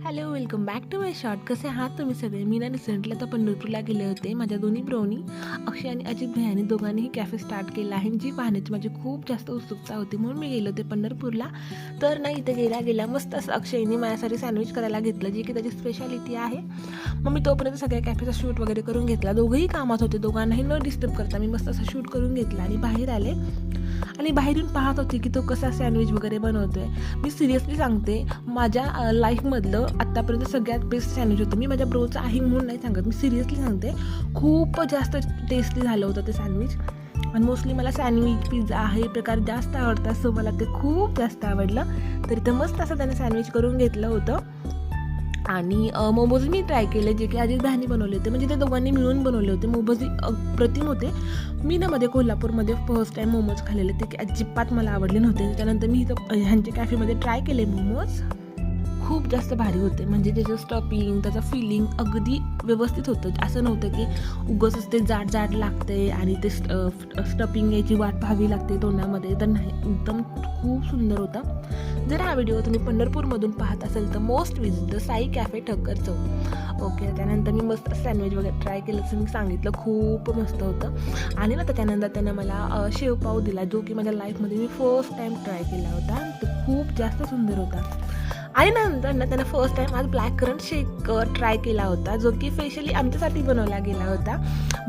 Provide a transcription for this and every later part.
Hello, welcome back to my short. कसे आहात तुम्ही सगळे? मी ना रिसेंटली आता पंढरपूरला गेले होते. माझ्या दोन्ही ब्रोनी अक्षय आणि अजित भैयानी दोघांनीही कॅफे स्टार्ट केला आहे, जी पाहण्याची माझी खूप जास्त उत्सुकता होती, म्हणून मी गेले होते पंढरपूरला. तर ना इथे गेल्या मस्त असं अक्षयनी माझ्यासाठी सँडविच करायला घेतलं, जी की त्याची स्पेशालिटी आहे. मग मी तोपर्यंत सगळ्या कॅफेचा शूट वगैरे करून घेतला. दोघंही कामात होते, दोघांनाही न डिस्टर्ब करता मी मस्त असं शूट करून घेतला आणि बाहेर आले आणि बाहेरून पाहत होते की तो कसा सँडविच वगैरे बनवतोय. मी सिरियसली सांगते, माझ्या लाईफमधलं आत्तापर्यंत सगळ्यात बेस्ट सँडविच होतं. मी माझ्या ब्रोचं आहे म्हणून नाही सांगत, मी सिरियसली सांगते, खूप जास्त टेस्टी झालं होतं ते सँडविच. आणि मोस्टली मला सँडविच, पिझ्झा हे प्रकार जास्त आवडतात, सो मला ते खूप जास्त आवडलं. तरी तर मस्त असं त्याने सँडविच करून घेतलं होतं. आणि मोमोज मी ट्राय केले, जे की अजित भाईंनी बनवले होते, म्हणजे ते दोघांनी मिळून बनवले होते. मोमोज अप्रतिम होते. मी ना मध्ये कोल्हापूरमध्ये फर्स्ट टाईम मोमोज खाल्लेले, ते की अजिबात मला आवडले नव्हते. त्यानंतर मी इथं ह्यांच्या कॅफेमध्ये ट्राय केले मोमोज, खूप जास्त भारी होते. म्हणजे त्याचं स्टफिंग, त्याचं फिलिंग अगदी व्यवस्थित होतं. असं नव्हतं की उगाचच ते जाड लागते आणि ते स्टफिंग याची वाट पाहावी लागते तोंडामध्ये, तर नाही, एकदम खूप सुंदर होता. जर हा व्हिडिओ तुम्ही पंढरपूरमधून पाहत असेल तर most visit the Sai cafe Thakkar Chowk. Okay, त्यानंतर मी मस्त सँडविच वगैरे ट्राय केलं, असं मी सांगितलं, खूप मस्त होतं. आणि ना त्यानंतर त्यानं मला शेवपाव दिला, जो की माझ्या लाईफमध्ये मी फर्स्ट टाईम ट्राय केला होता. तो खूप जास्त सुंदर होता. आणि नंतर ना त्यानं फर्स्ट टाईम आज ब्लॅक करंट शेक ट्राय केला होता, जो की स्पेशली आमच्यासाठी बनवला गेला होता.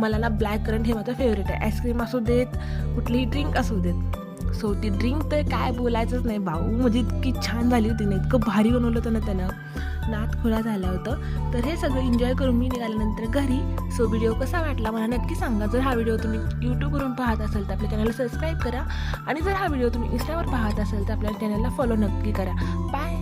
मला ना ब्लॅक करंट हे माझं फेवरेट आहे. आईस्क्रीम असू देत, कुठलीही ड्रिंक असू देत. सो ती ड्रिंक तर काय बोलायचंच नाही भाऊ, म्हणजे इतकी छान झाली होती ना, इतकं भारी बनवलं होतं ना त्यानं, नात खुळा झालं होतं. तर हे सगळं एन्जॉय करून मी निघाल्यानंतर घरी. सो व्हिडिओ कसा वाटला मला नक्की सांगा. जर हा व्हिडिओ तुम्ही यूट्यूबवरून पाहत असाल तर आपल्या चॅनलला सबस्क्राईब करा, आणि जर हा व्हिडिओ तुम्ही इंस्टावर पाहत असाल तर आपल्या चॅनलला फॉलो नक्की करा. बाय.